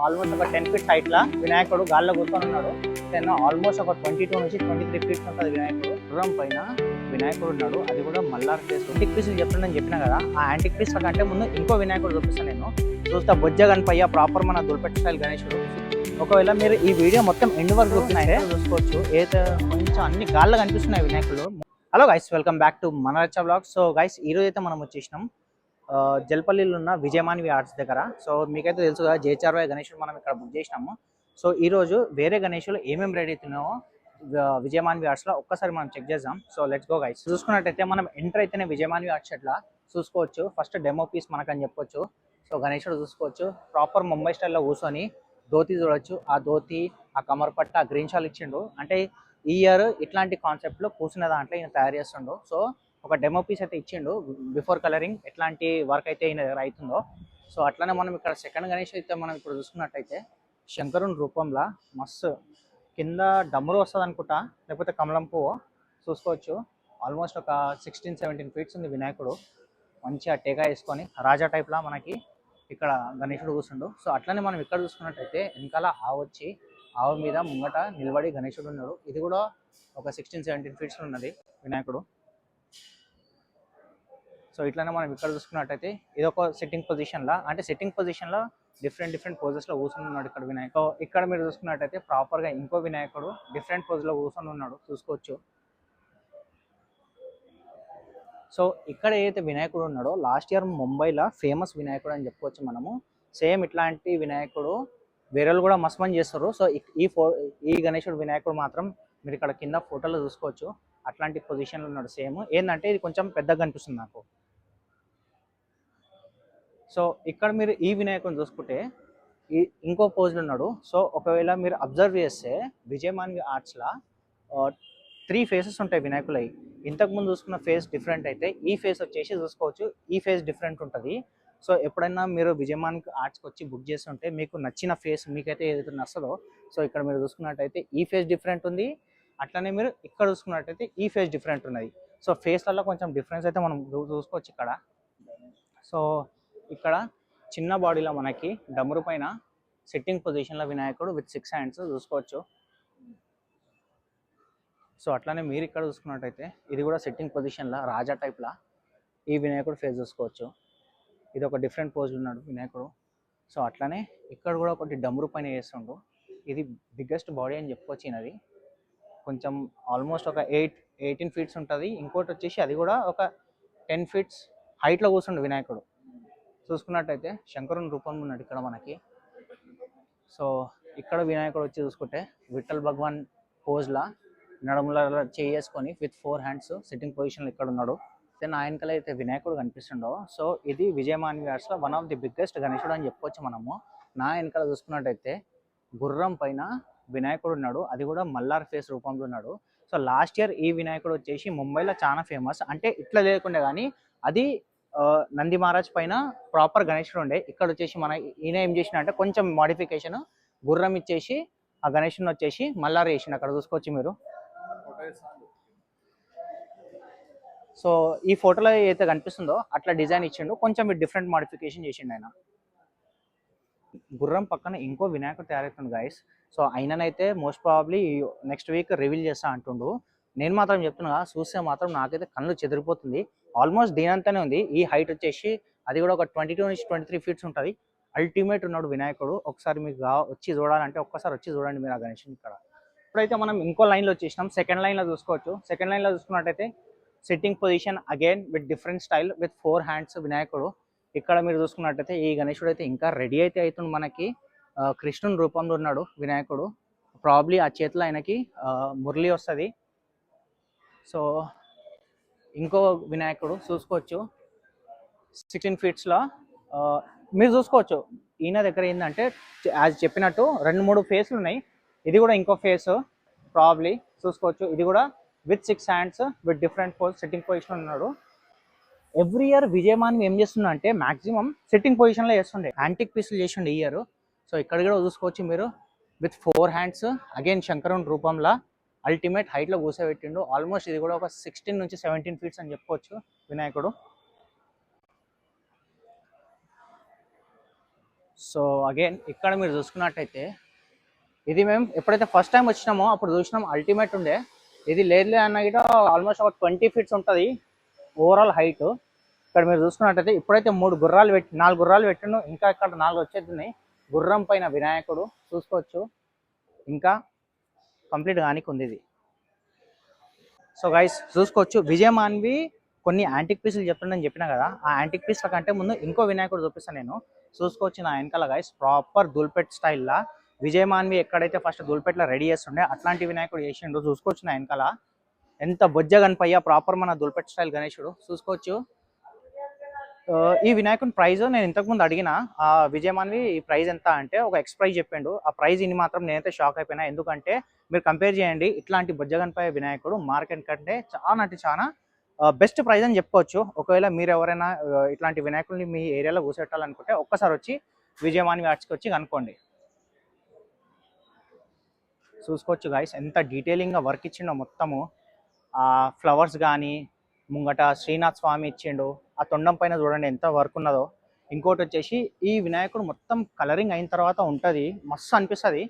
Almost ఒక 10 feets హైట్లా వినాయకుడు గాల్లో కూర్చొని ఉన్నాడు. దెన్ ఆల్మోస్ట్ ఒక 22 నుంచి 23 ఫీట్స్ ఉంటుంది వినాయకుడు. గుర్రం పైన వినాయకుడు ఉన్నాడు, అది కూడా మల్లార్ ఫేస్. యాంటిక్ పీసులు చెప్తానని చెప్పినా కదా, ఆ యాంటిక్ పీస్ కంటే ముందు ఇంకో వినాయకుడు చూపిస్తాను నేను. చూస్తా బొజ్జ గణపయ్య ప్రాపర్ మన దుల్పెట్ స్టైల్ గణేశుడు. ఒకవేళ మీరు ఈ వీడియో మొత్తం ఎండ్ వరకు చూస్తున్నాయి చూసుకోవచ్చు, ఏదో కొంచెం అన్ని గాల్లో కనిపిస్తున్నాయి వినాయకుడు. Hello guys, welcome back to మన రచ్చ బ్లాగ్స్. సో గైస్, ఈరోజు అయితే మనం వచ్చేసినాం జల్పల్లిలో ఉన్న విజయమాన్వి ఆర్ట్స్ దగ్గర. సో మీకైతే తెలుసు కదా, జేచార్వాయ్ గణేశుడు మనం ఇక్కడ బుక్ చేసినాము. సో ఈరోజు వేరే గణేశులు ఏమేమి రెడీ అవుతున్నాయో విజయమాన్వి ఆర్ట్స్లో ఒక్కసారి మనం చెక్ చేద్దాం. So let's go guys. చూసుకున్నట్టయితే మనం ఎంటర్ అయితేనే విజయమాన్వి ఆర్ట్స్ అట్లా చూసుకోవచ్చు. ఫస్ట్ డెమో పీస్ మనకని చెప్పొచ్చు. సో గణేశుడు చూసుకోవచ్చు, ప్రాపర్ ముంబై స్టైల్లో కూర్చొని ధోతి చూడొచ్చు. ఆ ధోతి, ఆ కమర్ పట్ట, ఆ గ్రీన్ షాల్ ఇచ్చిండు. అంటే ఈ ఇయర్ ఇట్లాంటి కాన్సెప్ట్లో కూర్చున్న దాంట్లో ఈయన తయారు చేస్తుండు. సో ఒక డెమో పీస్ అయితే ఇచ్చిండు, బిఫోర్ కలరింగ్ ఎట్లాంటి వర్క్ అయితే ఈయన దగ్గర అవుతుందో. సో అట్లనే మనం ఇక్కడ సెకండ్ గణేష్ అయితే మనం ఇప్పుడు చూసుకున్నట్టయితే శంకరుని రూపంలో మస్తు కింద డమ్మురు వస్తుంది అనుకుంటా, లేకపోతే కమలం పువ్వు చూసుకోవచ్చు. ఆల్మోస్ట్ ఒక 16-17 ఫీట్స్ ఉంది వినాయకుడు. మంచిగా టేగా వేసుకొని రాజా టైప్లా మనకి ఇక్కడ గణేశుడు కూర్చుండు. సో అట్లనే మనం ఇక్కడ చూసుకున్నట్టయితే వెనకాల ఆవు వచ్చి, ఆవు మీద ముంగట నిలబడి గణేశుడు ఉన్నాడు. ఇది కూడా ఒక 16-17 ఫీట్స్ ఉన్నది వినాయకుడు. సో ఇట్లనే మనం ఇక్కడ చూసుకున్నట్టయితే ఇది ఒక సిట్టింగ్ పొజిషన్లా, అంటే సిట్టింగ్ పొజిషన్లో డిఫరెంట్ పోజెస్లో కూర్చొని ఉన్నాడు ఇక్కడ వినాయకుడు. సో ఇక్కడ మీరు చూసుకున్నట్టయితే ప్రాపర్గా ఇంకో వినాయకుడు డిఫరెంట్ పోజ్లో కూర్చొని ఉన్నాడు చూసుకోవచ్చు. సో ఇక్కడ ఏదైతే వినాయకుడు ఉన్నాడో లాస్ట్ ఇయర్ ముంబైలో ఫేమస్ వినాయకుడు అని చెప్పుకోవచ్చు మనము. సేమ్ ఇట్లాంటి వినాయకుడు వేరేలు కూడా మస్తు మంది చేస్తారు. సో ఈ గణేశుడు వినాయకుడు మాత్రం మీరు ఇక్కడ కింద ఫోటోలో చూసుకోవచ్చు, అట్లాంటి పొజిషన్లో ఉన్నాడు. సేమ్ ఏంటంటే ఇది కొంచెం పెద్దగా కనిపిస్తుంది నాకు. సో ఇక్కడ మీరు ఈ వినాయకుడిని చూసుకుంటే ఇంకో పోజ్లో ఉన్నాడు. సో ఒకవేళ మీరు అబ్జర్వ్ చేస్తే విజయమాన్వి ఆర్ట్స్లో 3 ఫేసెస్ ఉంటాయి వినాయకులవి. ఇంతకుముందు చూసుకున్న ఫేస్ డిఫరెంట్ అయితే ఈ ఫేస్ వచ్చేసి చూసుకోవచ్చు, ఈ ఫేస్ డిఫరెంట్ ఉంటుంది. సో ఎప్పుడైనా మీరు విజయమాన్వి ఆర్ట్స్కి వచ్చి బుక్ చేస్తుంటే మీకు నచ్చిన ఫేస్ మీకైతే ఏదైతే నచ్చదో, సో ఇక్కడ మీరు చూసుకున్నట్టయితే ఈ ఫేస్ డిఫరెంట్ ఉంది. అట్లనే మీరు ఇక్కడ చూసుకున్నట్టయితే ఈ ఫేస్ డిఫరెంట్ ఉన్నది. సో ఫేస్లలో కొంచెం డిఫరెన్స్ అయితే మనం చూసుకోవచ్చు ఇక్కడ. సో ఇక్కడ చిన్న బాడీలో మనకి డమరు పైన సిట్టింగ్ పొజిషన్లో వినాయకుడు విత్ 6 హ్యాండ్స్ చూసుకోవచ్చు. సో అట్లానే మీరు ఇక్కడ చూసుకున్నట్టయితే ఇది కూడా సిట్టింగ్ పొజిషన్లో రాజా టైప్లా ఈ వినాయకుడు ఫేస్ చూసుకోవచ్చు. ఇది ఒక డిఫరెంట్ పోజ్ ఉన్నాడు వినాయకుడు. సో అట్లానే ఇక్కడ కూడా ఒకటి డమరు పైన వేస్తుండు. ఇది బిగ్గెస్ట్ బాడీ అని చెప్పుకోవచ్చు. ఇది కొంచెం ఆల్మోస్ట్ ఒక 18 ఫీట్స్ ఉంటుంది. ఇంకోటి వచ్చేసి అది కూడా ఒక 10 ఫీట్స్ హైట్లో కూర్చుండు వినాయకుడు. చూసుకున్నట్టయితే శంకరుని రూపంలో ఉన్నాడు ఇక్కడ మనకి. సో ఇక్కడ వినాయకుడు వచ్చి చూసుకుంటే విఠల్ భగవాన్ పోజ్లా నడుముల చేసుకొని విత్ 4 హ్యాండ్స్ సిట్టింగ్ పొజిషన్లో ఇక్కడ ఉన్నాడు. దెన్ ఆయనకల్ అయితే వినాయకుడు కనిపిస్తుండో. సో ఇది విజయమాన్వి ఆర్ట్స్లో వన్ ఆఫ్ ది బిగ్గెస్ట్ గణేశుడు అని చెప్పుకోవచ్చు మనము. నా వెనకాల చూసుకున్నట్టయితే గుర్రం పైన వినాయకుడు ఉన్నాడు, అది కూడా మల్లార్ ఫేస్ రూపంలో ఉన్నాడు. సో లాస్ట్ ఇయర్ ఈ వినాయకుడు వచ్చేసి ముంబైలో చాలా ఫేమస్. అంటే ఇట్లా లేకుండా కానీ అది నంది మహారాజ్ పైన ప్రాపర్ గణేశుడు ఉండే. ఇక్కడ వచ్చేసి మన ఈయన ఏం చేసిన అంటే కొంచెం మోడిఫికేషన్, గుర్రం ఇచ్చేసి ఆ గణేశుని వచ్చేసి మల్లార్ వేసిండు. అక్కడ చూసుకోవచ్చు మీరు. సో ఈ ఫోటోలో ఏదైతే కనిపిస్తుందో అట్లా డిజైన్ ఇచ్చిండు, కొంచెం డిఫరెంట్ మోడిఫికేషన్ చేసిండు ఆయన. గుర్రం పక్కన ఇంకో వినాయకుడు తయారవుతుంది గైస్. సో ఆయననైతే most probably next week reveal చేస్తా అంటుండు. నేను మాత్రం చెప్తున్నా, చూస్తే మాత్రం నాకైతే కళ్ళు చెదిరిపోతుంది. ఆల్మోస్ట్ దీనంతానే ఉంది. ఈ హైట్ వచ్చేసి అది కూడా ఒక 22 నుంచి 23 ఫీట్స్ ఉంటుంది. అల్టిమేట్ ఉన్నాడు వినాయకుడు. ఒకసారి మీకు వచ్చి చూడాలంటే ఒక్కసారి వచ్చి చూడండి మీరు ఆ గణేశుని ఇక్కడ. ఇప్పుడైతే మనం ఇంకో లైన్లో వచ్చేసినాం. సెకండ్ లైన్లో చూసుకోవచ్చు. సెకండ్ లైన్లో చూసుకున్నట్టయితే sitting position again with different style with 4 hands వినాయకుడు. ఇక్కడ మీరు చూసుకున్నట్టయితే ఈ గణేశుడు అయితే ఇంకా రెడీ అయితే అవుతుంది మనకి. కృష్ణుని రూపంలో ఉన్నాడు వినాయకుడు. ప్రాబ్లీ ఆ చేతిలో ఆయనకి మురళి వస్తుంది. సో ఇంకో వినాయకుడు చూసుకోవచ్చు 16 ఫీట్స్లో మీరు చూసుకోవచ్చు. ఈయన దగ్గర ఏంటంటే యాజ్ చెప్పినట్టు 2-3 ఫేస్లు ఉన్నాయి. ఇది కూడా ఇంకో ఫేస్ ప్రాబ్లీ చూసుకోవచ్చు. ఇది కూడా with 6 hands with different pose sitting position ఉన్నాడు. ఎవ్రీ ఇయర్ విజయమాన్వి ఏం చేస్తున్నా అంటే మాక్సిమం సిట్టింగ్ పొజిషన్లో చేస్తుండే, యాంటిక్ పీసులు చేస్తుండే ఈ ఇయర్. సో ఇక్కడ కూడా చూసుకోవచ్చు మీరు విత్ 4 హ్యాండ్స్ అగైన్ శంకరుని రూపంలో అల్టిమేట్ హైట్లో కూర్చోబెట్టిండు. ఆల్మోస్ట్ ఇది కూడా ఒక 16 నుంచి 17 ఫీట్స్ అని చెప్పుకోవచ్చు వినాయకుడు. సో అగైన్ ఇక్కడ మీరు చూసుకున్నట్టయితే ఇది మేము ఎప్పుడైతే ఫస్ట్ టైం వచ్చినామో అప్పుడు చూసినాం అల్టిమేట్ ఉండే. ఇది లేదులే అన్న గిట ఆల్మోస్ట్ ఒక 20 ఫీట్స్ ఉంటుంది ఓవరాల్ హైట్. ఇక్కడ మీరు చూసుకున్నట్టయితే ఇప్పుడైతే 4 గుర్రాలు పెట్టిండు, ఇంకా ఇక్కడ 4 వచ్చేస్తున్నాయి. గుర్రం పైన వినాయకుడు చూసుకోవచ్చు, ఇంకా కంప్లీట్ కానికి ఉంది ఇది. సో గైస్ చూసుకోవచ్చు, విజయమాన్వి కొన్ని యాంటిక్ పీసులు చెప్తుండని చెప్పినా కదా, ఆ యాంటిక్ పీస్ల కంటే ముందు ఇంకో వినాయకుడు చూపిస్తాను నేను. చూసుకోవచ్చు నా వెనకాల గైస్, ప్రాపర్ దుల్పేట్ స్టైల్లా విజయమాన్వి ఎక్కడైతే ఫస్ట్ దుల్పేట్లో రెడీ చేస్తుండే అట్లాంటి వినాయకుడు చేసిండు. చూసుకోవచ్చు నా వెనకాల ఎంత బొజ్జ కనిపయ్యా, ప్రాపర్ మన దుల్పేట్ స్టైల్ గణేశుడు. చూసుకోవచ్చు ఈ వినాయకుని ప్రైజ్ నేను ఇంతకుముందు అడిగిన ఆ విజయమాన్వి ఈ ప్రైజ్ ఎంత అంటే ఒక ఎక్స్ ప్రైజ్ చెప్పిండు. ఆ ప్రైజ్ ఇన్ని మాత్రం నేనైతే షాక్ అయిపోయినా, ఎందుకంటే మీరు కంపేర్ చేయండి ఇట్లాంటి బొజ్జగన్పై వినాయకుడు మార్కెట్ కంటే చాలా అంటే చాలా బెస్ట్ ప్రైజ్ అని చెప్పుకోవచ్చు. ఒకవేళ మీరు ఎవరైనా ఇట్లాంటి వినాయకుడిని మీ ఏరియాలో కూర్చోబెట్టాలనుకుంటే ఒక్కసారి వచ్చి విజయమాన్వి ఆర్ట్స్కి వచ్చి కనుక్కోండి. చూసుకోవచ్చు గాయస్ ఎంత డీటెయిలింగ్గా వర్క్ ఇచ్చిండో మొత్తము. ఆ ఫ్లవర్స్ కానీ ముంగట శ్రీనాథ్ స్వామి ఇచ్చిండు, ఆ తొండం పైన చూడండి ఎంత వర్క్ ఉన్నదో. ఇంకోటి వచ్చేసి ఈ వినాయకుడు మొత్తం కలరింగ్ అయిన తర్వాత ఉంటుంది, మస్తు అనిపిస్తుంది.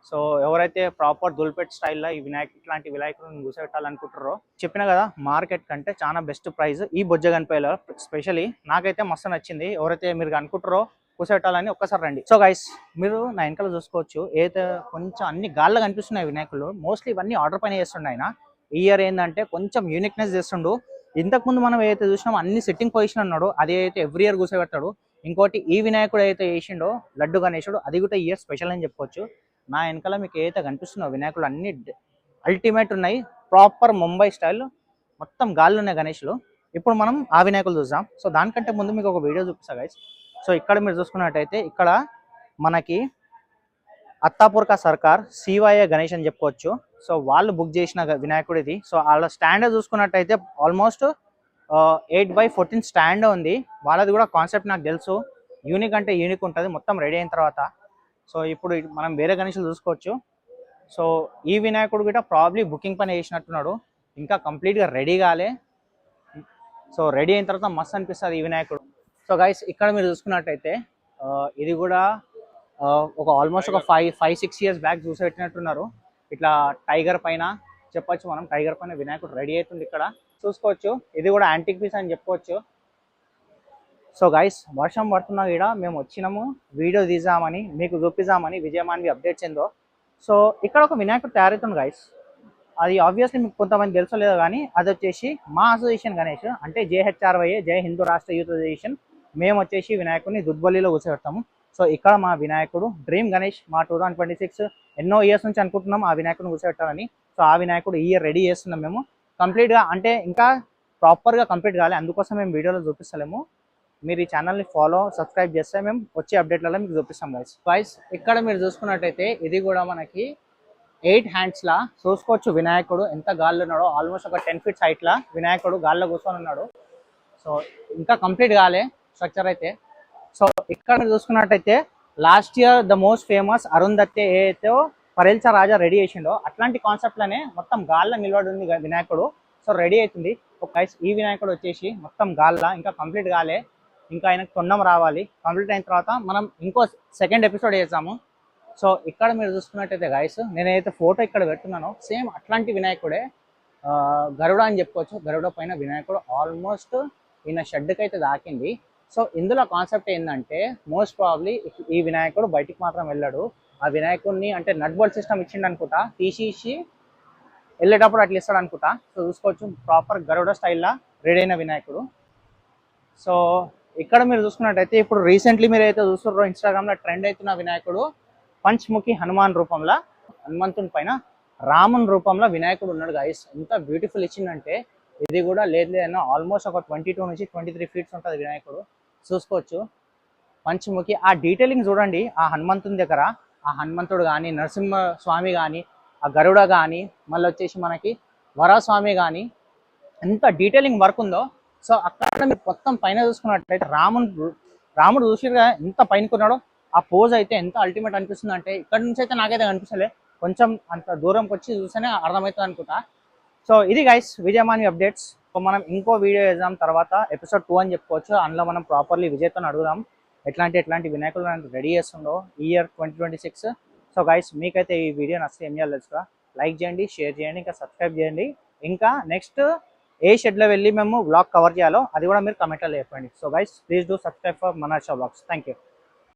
సో ఎవరైతే ప్రాపర్ దుల్పేట్ స్టైల్లో ఈ ఇట్లాంటి వినాయకుడిని కూర్చోబెట్టాలనుకుంటారో చెప్పిన కదా మార్కెట్ కంటే చాలా బెస్ట్ ప్రైస్ ఈ బొజ్జగన్పైలో. స్పెషల్లీ నాకైతే మస్తు నచ్చింది. ఎవరైతే మీరు అనుకుంటారో కూర్చోబెట్టాలని ఒక్కసారి రండి. సో గైస్ మీరు నా వెనకాల చూసుకోవచ్చు, ఏదైతే కొంచెం అన్ని గాల్లో కనిపిస్తున్నాయి వినాయకులు, మోస్ట్లీ ఇవన్నీ ఆర్డర్ పైన చేస్తుండే ఆయన. ఈ ఇయర్ ఏంటంటే కొంచెం యూనిక్నెస్ చేస్తుండు. ఇంతకుముందు మనం ఏదైతే చూసినామో అన్ని సెట్టింగ్ పొజిషన్ అన్నాడు, అది అయితే ఎవ్రీ ఇయర్ కూర్చోబెడతాడు. ఇంకోటి ఈ వినాయకుడు అయితే చేసిండో లడ్డు గణేశుడు, అది కూడా ఈ ఇయర్ స్పెషల్ అని చెప్పుకోవచ్చు. నా వెనకాల మీకు ఏదైతే కనిపిస్తున్నావు వినాయకులు అన్ని అల్టిమేట్ ఉన్నాయి, ప్రాపర్ ముంబై స్టైల్, మొత్తం గాల్లో ఉన్నాయి గణేష్లు. ఇప్పుడు మనం ఆ వినాయకులు చూద్దాం. సో దానికంటే ముందు మీకు ఒక వీడియో చూపిస్తా గైస్. సో ఇక్కడ మీరు చూసుకున్నట్టయితే ఇక్కడ మనకి అత్తాపూర్కా సర్కార్ సివైఏ గణేష్ అని చెప్పుకోవచ్చు. సో వాళ్ళు బుక్ చేసిన వినాయకుడు ఇది. సో వాళ్ళ స్టాండ్ చూసుకున్నట్టయితే ఆల్మోస్ట్ 8x14 స్టాండ్ ఉంది. వాళ్ళది కూడా కాన్సెప్ట్ నాకు తెలుసు, యూనిక్ అంటే యూనిక్ ఉంటుంది మొత్తం రెడీ అయిన తర్వాత. సో ఇప్పుడు మనం వేరే గణేషులు చూసుకోవచ్చు. సో ఈ వినాయకుడు కూడా ప్రాబ్లీ బుకింగ్ పని చేసినట్టున్నాడు, ఇంకా కంప్లీట్గా రెడీ కాలే. సో రెడీ అయిన తర్వాత మస్తు అనిపిస్తుంది ఈ వినాయకుడు. సో గైస్ ఇక్కడ మీరు చూసుకున్నట్టయితే ఇది కూడా ఒక ఆల్మోస్ట్ ఒక 5-6 ఇయర్స్ బ్యాక్ చూసేట్టున్నారు. ఇట్లా టైగర్ పైన చెప్పొచ్చు మనం, టైగర్ పైన వినాయకుడు రెడీ అవుతుంది ఇక్కడ చూసుకోవచ్చు. ఇది కూడా యాంటిక్ పీస్ అని చెప్పుకోవచ్చు. సో గైస్ వర్షం పడుతున్నా కూడా మేము వచ్చినాము వీడియో తీసామని మీకు చూపిద్దామని విజయమాన్వి అప్డేట్స్ ఏందో. సో ఇక్కడ ఒక వినాయకుడు తయారవుతుంది గైస్, అది ఆబ్వియస్లీ మీకు కొంతమంది తెలుసో లేదో కానీ అది వచ్చేసి మా అసోసియేషన్ గణేష్, అంటే JHRYA జై హిందూ రాష్ట్ర యూత్ అసోసియేషన్. మేము వచ్చేసి వినాయకుడిని దుద్బల్లిలో కూర్చోబెడతాము. సో ఇక్కడ మా వినాయకుడు డ్రీమ్ గణేష్, మా 2026 ఎన్నో ఇయర్స్ నుంచి అనుకుంటున్నాం ఆ వినాయకుడిని కూర్చోబెట్టాలని. సో ఆ వినాయకుడు ఈ ఇయర్ రెడీ చేస్తున్నాం మేము కంప్లీట్గా, అంటే ఇంకా ప్రాపర్గా కంప్లీట్ కావాలి, అందుకోసం మేము వీడియోలో చూపిస్తలేము. మీరు ఈ ఛానల్ని సబ్స్క్రైబ్ చేస్తే మేము వచ్చే అప్డేట్లలో మీకు చూపిస్తాం గైస్. ఇక్కడ మీరు చూసుకున్నట్టయితే ఇది కూడా మనకి 8 హ్యాండ్స్లా చూసుకోవచ్చు. వినాయకుడు ఎంత గాల్లో ఉన్నాడో, ఆల్మోస్ట్ ఒక 10 ఫీట్స్ హైట్లా వినాయకుడు గాల్లో కూర్చొని ఉన్నాడు. సో ఇంకా కంప్లీట్ కాలే స్ట్రక్చర్ అయితే. సో ఇక్కడ చూసుకున్నట్టయితే last year the most famous అరుంధత్తే ఏదైతే పరేల్చా రాజా రెడీ చేసిండో అట్లాంటి కాన్సెప్ట్లోనే మొత్తం గాల్లో నిలబడి ఉంది వినాయకుడు. సో రెడీ అవుతుంది. ఈ వినాయకుడు వచ్చేసి మొత్తం గాల్లో ఇంకా కంప్లీట్ కాలే, ఇంకా ఆయనకు తొండం రావాలి. కంప్లీట్ అయిన తర్వాత మనం ఇంకో సెకండ్ ఎపిసోడ్ చేద్దాము. సో ఇక్కడ మీరు చూసుకున్నట్టయితే గైస్ నేనైతే ఫోటో ఇక్కడ పెట్టున్నానో సేమ్ అట్లాంటి వినాయకుడే, గరుడ అని చెప్పుకోవచ్చు. గరుడ పైన వినాయకుడు ఆల్మోస్ట్ ఈయన షెడ్కి అయితే దాకింది. సో ఇందులో కాన్సెప్ట్ ఏంటంటే మోస్ట్ ప్రాబ్లీ ఈ వినాయకుడు బయటికి మాత్రం వెళ్ళాడు. ఆ వినాయకుడిని అంటే నట్ బోల్ట్ సిస్టమ్ ఇచ్చిండు అనుకుంటా, తీసి వెళ్ళేటప్పుడు అట్లా ఇస్తాడు అనుకుంటా. సో చూసుకోవచ్చు ప్రాపర్ గరుడ స్టైల్లా రెడీ అయిన వినాయకుడు. సో ఇక్కడ మీరు చూసుకున్నట్టయితే ఇప్పుడు రీసెంట్లీ మీరు అయితే చూస్తున్నారో ఇన్స్టాగ్రామ్లో ట్రెండ్ అవుతున్న వినాయకుడు పంచ్ముఖి హనుమాన్ రూపంలో, హనుమంతుని పైన రాముని రూపంలో వినాయకుడు ఉన్నాడు గైస్. ఎంత బ్యూటిఫుల్ ఇచ్చిందంటే ఇది కూడా లేదన్నా ఆల్మోస్ట్ ఒక 22 నుంచి 23 ఫీట్స్ ఉంటుంది వినాయకుడు. చూసుకోవచ్చు పంచముఖి, ఆ డీటెయిలింగ్ చూడండి. ఆ హనుమంతుని దగ్గర ఆ హనుమంతుడు కానీ, నరసింహ స్వామి కానీ, ఆ గరుడ కానీ, మళ్ళీ వచ్చేసి మనకి వరస్వామి కానీ ఎంత డీటెయిలింగ్ వర్క్ ఉందో. సో అక్కడ మీరు మొత్తం పైన చూసుకున్నట్లయితే రాముడు చూసిగా ఎంత పైనకున్నాడో, ఆ పోజ్ అయితే ఎంత అల్టిమేట్ అనిపిస్తుంది అంటే ఇక్కడ నుంచి అయితే నాకైతే కనిపిస్తలే, కొంచెం అంత దూరంకి వచ్చి చూస్తేనే అర్థమవుతుంది అనుకుంటా. సో ఇది గైస్ విజయమాన్వి అప్డేట్స్. సో మనం ఇంకో వీడియో చేద్దాం తర్వాత ఎపిసోడ్ 2 అని చెప్పుకోవచ్చు. అందులో మనం ప్రాపర్లీ విజయ్తో అడుగుదాం ఎట్లాంటి వినాయకులు రెడీ చేస్తుండో ఈ ఇయర్ 2026. సో గైస్ మీకైతే ఈ వీడియో నచ్చితే ఏం చేయాలి తెలుసుగా, లైక్ చేయండి, షేర్ చేయండి, ఇంకా సబ్స్క్రైబ్ చేయండి. ఇంకా నెక్స్ట్ ఏ షెడ్లో వెళ్ళి మేము వ్లాగ్ కవర్ చేయాలో అది కూడా మీరు కమెంట్లో చెప్పండి. So guys please do subscribe for మనార్షా వ్లాగ్స్. Thank you.